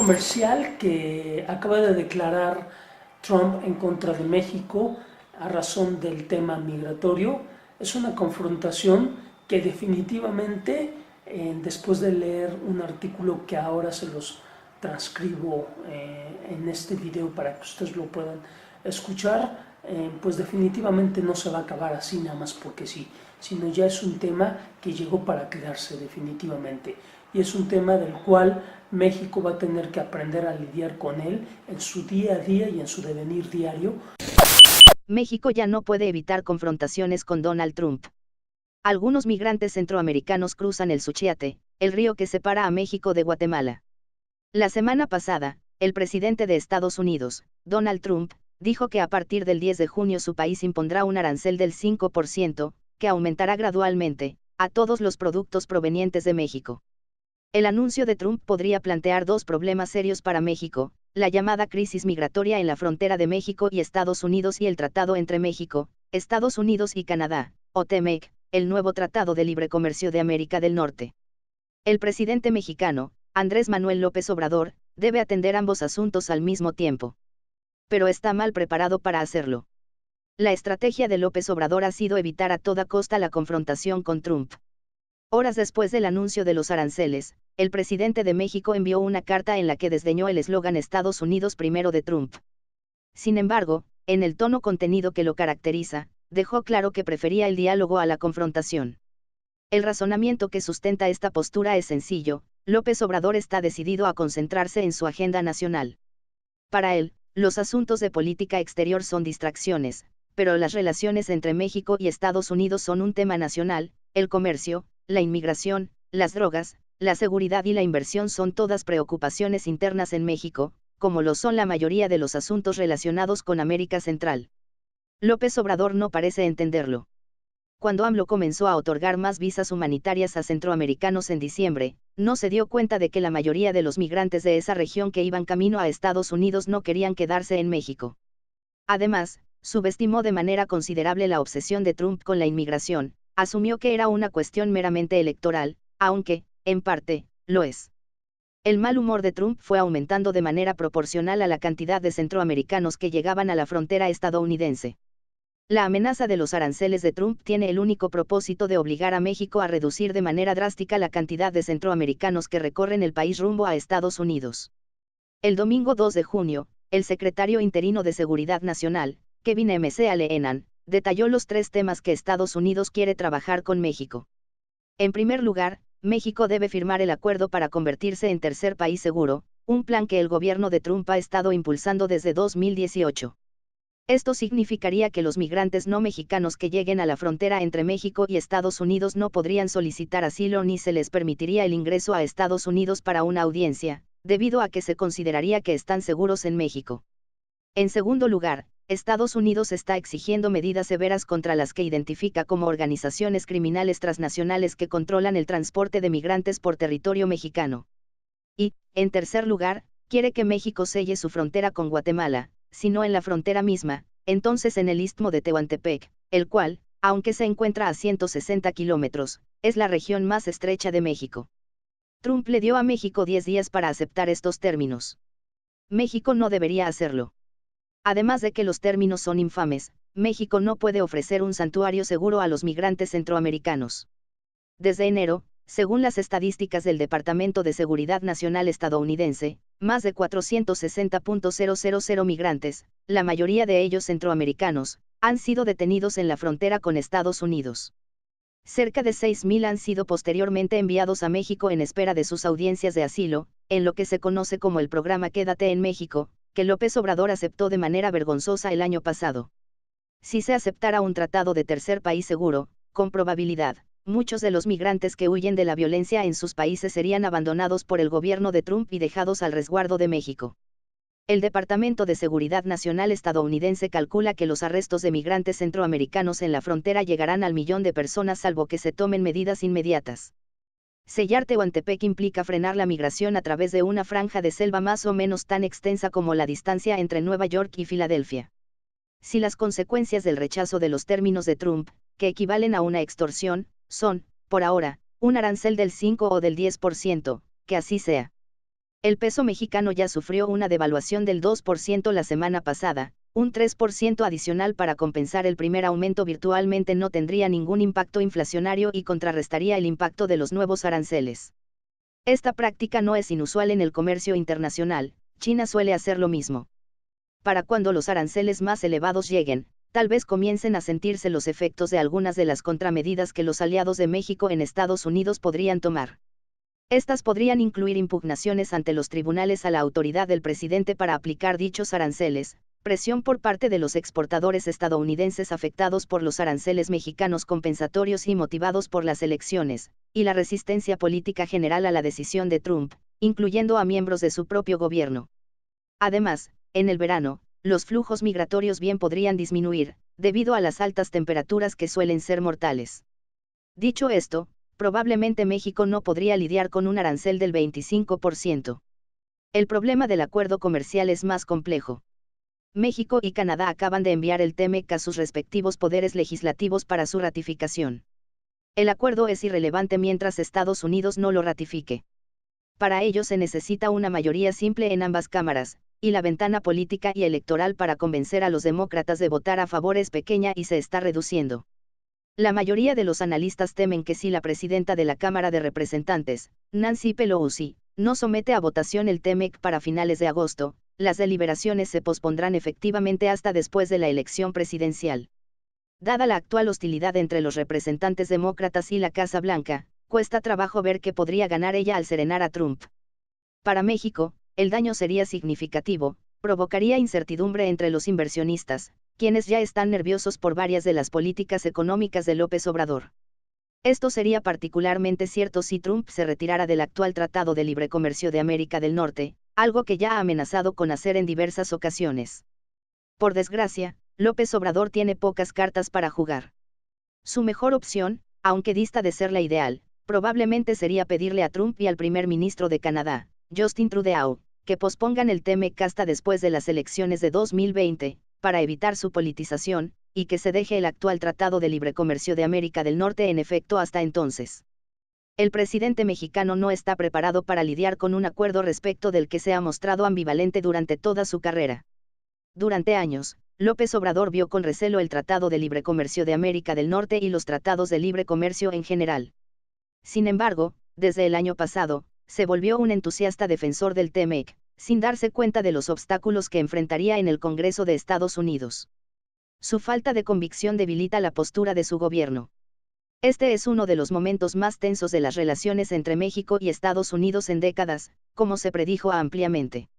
comercial que acaba de declarar Trump en contra de México a razón del tema migratorio es una confrontación que definitivamente, después de leer un artículo que ahora se los transcribo en este video para que ustedes lo puedan escuchar, pues definitivamente no se va a acabar así nada más porque sí, sino ya es un tema que llegó para quedarse definitivamente, y es un tema del cual México va a tener que aprender a lidiar con él en su día a día y en su devenir diario. México ya no puede evitar confrontaciones con Donald Trump. Algunos migrantes centroamericanos cruzan el Suchiate, el río que separa a México de Guatemala. La semana pasada, el presidente de Estados Unidos, Donald Trump, dijo que a partir del 10 de junio su país impondrá un arancel del 5%, que aumentará gradualmente, a todos los productos provenientes de México. El anuncio de Trump podría plantear dos problemas serios para México: la llamada crisis migratoria en la frontera de México y Estados Unidos y el tratado entre México, Estados Unidos y Canadá, o TEMEC, el nuevo Tratado de Libre Comercio de América del Norte. El presidente mexicano, Andrés Manuel López Obrador, debe atender ambos asuntos al mismo tiempo. Pero está mal preparado para hacerlo. La estrategia de López Obrador ha sido evitar a toda costa la confrontación con Trump. Horas después del anuncio de los aranceles, el presidente de México envió una carta en la que desdeñó el eslogan Estados Unidos primero de Trump. Sin embargo, en el tono contenido que lo caracteriza, dejó claro que prefería el diálogo a la confrontación. El razonamiento que sustenta esta postura es sencillo: López Obrador está decidido a concentrarse en su agenda nacional. Para él, los asuntos de política exterior son distracciones, pero las relaciones entre México y Estados Unidos son un tema nacional. El comercio, la inmigración, las drogas, la seguridad y la inversión son todas preocupaciones internas en México, como lo son la mayoría de los asuntos relacionados con América Central. López Obrador no parece entenderlo. Cuando AMLO comenzó a otorgar más visas humanitarias a centroamericanos en diciembre, no se dio cuenta de que la mayoría de los migrantes de esa región que iban camino a Estados Unidos no querían quedarse en México. Además, subestimó de manera considerable la obsesión de Trump con la inmigración, asumió que era una cuestión meramente electoral, aunque, en parte, lo es. El mal humor de Trump fue aumentando de manera proporcional a la cantidad de centroamericanos que llegaban a la frontera estadounidense. La amenaza de los aranceles de Trump tiene el único propósito de obligar a México a reducir de manera drástica la cantidad de centroamericanos que recorren el país rumbo a Estados Unidos. El domingo 2 de junio, el secretario interino de Seguridad Nacional, Kevin McAleenan, detalló los 3 temas que Estados Unidos quiere trabajar con México. En primer lugar, México debe firmar el acuerdo para convertirse en tercer país seguro, un plan que el gobierno de Trump ha estado impulsando desde 2018. Esto significaría que los migrantes no mexicanos que lleguen a la frontera entre México y Estados Unidos no podrían solicitar asilo ni se les permitiría el ingreso a Estados Unidos para una audiencia, debido a que se consideraría que están seguros en México. En segundo lugar, Estados Unidos está exigiendo medidas severas contra las que identifica como organizaciones criminales transnacionales que controlan el transporte de migrantes por territorio mexicano. Y, en tercer lugar, quiere que México selle su frontera con Guatemala, si no en la frontera misma, entonces en el istmo de Tehuantepec, el cual, aunque se encuentra a 160 kilómetros, es la región más estrecha de México. Trump le dio a México 10 días para aceptar estos términos. México no debería hacerlo. Además de que los términos son infames, México no puede ofrecer un santuario seguro a los migrantes centroamericanos. Desde enero, según las estadísticas del Departamento de Seguridad Nacional estadounidense, más de 460.000 migrantes, la mayoría de ellos centroamericanos, han sido detenidos en la frontera con Estados Unidos. Cerca de 6.000 han sido posteriormente enviados a México en espera de sus audiencias de asilo, en lo que se conoce como el programa Quédate en México, que López Obrador aceptó de manera vergonzosa el año pasado. Si se aceptara un tratado de tercer país seguro, con probabilidad, muchos de los migrantes que huyen de la violencia en sus países serían abandonados por el gobierno de Trump y dejados al resguardo de México. El Departamento de Seguridad Nacional estadounidense calcula que los arrestos de migrantes centroamericanos en la frontera llegarán al 1.000.000 de personas salvo que se tomen medidas inmediatas. Sellar Tehuantepec implica frenar la migración a través de una franja de selva más o menos tan extensa como la distancia entre Nueva York y Filadelfia. Si las consecuencias del rechazo de los términos de Trump, que equivalen a una extorsión, son, por ahora, un arancel del 5 o del 10%, que así sea. El peso mexicano ya sufrió una devaluación del 2% la semana pasada, un 3% adicional para compensar el primer aumento virtualmente no tendría ningún impacto inflacionario y contrarrestaría el impacto de los nuevos aranceles. Esta práctica no es inusual en el comercio internacional, China suele hacer lo mismo. Para cuando los aranceles más elevados lleguen, tal vez comiencen a sentirse los efectos de algunas de las contramedidas que los aliados de México en Estados Unidos podrían tomar. Estas podrían incluir impugnaciones ante los tribunales a la autoridad del presidente para aplicar dichos aranceles, presión por parte de los exportadores estadounidenses afectados por los aranceles mexicanos compensatorios y motivados por las elecciones, y la resistencia política general a la decisión de Trump, incluyendo a miembros de su propio gobierno. Además, en el verano, los flujos migratorios bien podrían disminuir, debido a las altas temperaturas que suelen ser mortales. Dicho esto, probablemente México no podría lidiar con un arancel del 25%. El problema del acuerdo comercial es más complejo. México y Canadá acaban de enviar el TEMEC a sus respectivos poderes legislativos para su ratificación. El acuerdo es irrelevante mientras Estados Unidos no lo ratifique. Para ello se necesita una mayoría simple en ambas cámaras, y la ventana política y electoral para convencer a los demócratas de votar a favor es pequeña y se está reduciendo. La mayoría de los analistas temen que si la presidenta de la Cámara de Representantes, Nancy Pelosi, no somete a votación el TEMEC para finales de agosto, las deliberaciones se pospondrán efectivamente hasta después de la elección presidencial. Dada la actual hostilidad entre los representantes demócratas y la Casa Blanca, cuesta trabajo ver que podría ganar ella al serenar a Trump. Para México, el daño sería significativo, provocaría incertidumbre entre los inversionistas, quienes ya están nerviosos por varias de las políticas económicas de López Obrador. Esto sería particularmente cierto si Trump se retirara del actual Tratado de Libre Comercio de América del Norte, algo que ya ha amenazado con hacer en diversas ocasiones. Por desgracia, López Obrador tiene pocas cartas para jugar. Su mejor opción, aunque dista de ser la ideal, probablemente sería pedirle a Trump y al primer ministro de Canadá, Justin Trudeau, que pospongan el TEMEC hasta después de las elecciones de 2020, para evitar su politización, y que se deje el actual Tratado de Libre Comercio de América del Norte en efecto hasta entonces. El presidente mexicano no está preparado para lidiar con un acuerdo respecto del que se ha mostrado ambivalente durante toda su carrera. Durante años, López Obrador vio con recelo el Tratado de Libre Comercio de América del Norte y los tratados de libre comercio en general. Sin embargo, desde el año pasado, se volvió un entusiasta defensor del TEMEC, sin darse cuenta de los obstáculos que enfrentaría en el Congreso de Estados Unidos. Su falta de convicción debilita la postura de su gobierno. Este es uno de los momentos más tensos de las relaciones entre México y Estados Unidos en décadas, como se predijo ampliamente.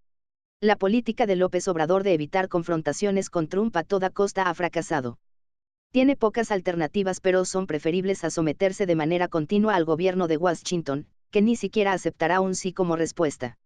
La política de López Obrador de evitar confrontaciones con Trump a toda costa ha fracasado. Tiene pocas alternativas, pero son preferibles a someterse de manera continua al gobierno de Washington, que ni siquiera aceptará un sí como respuesta.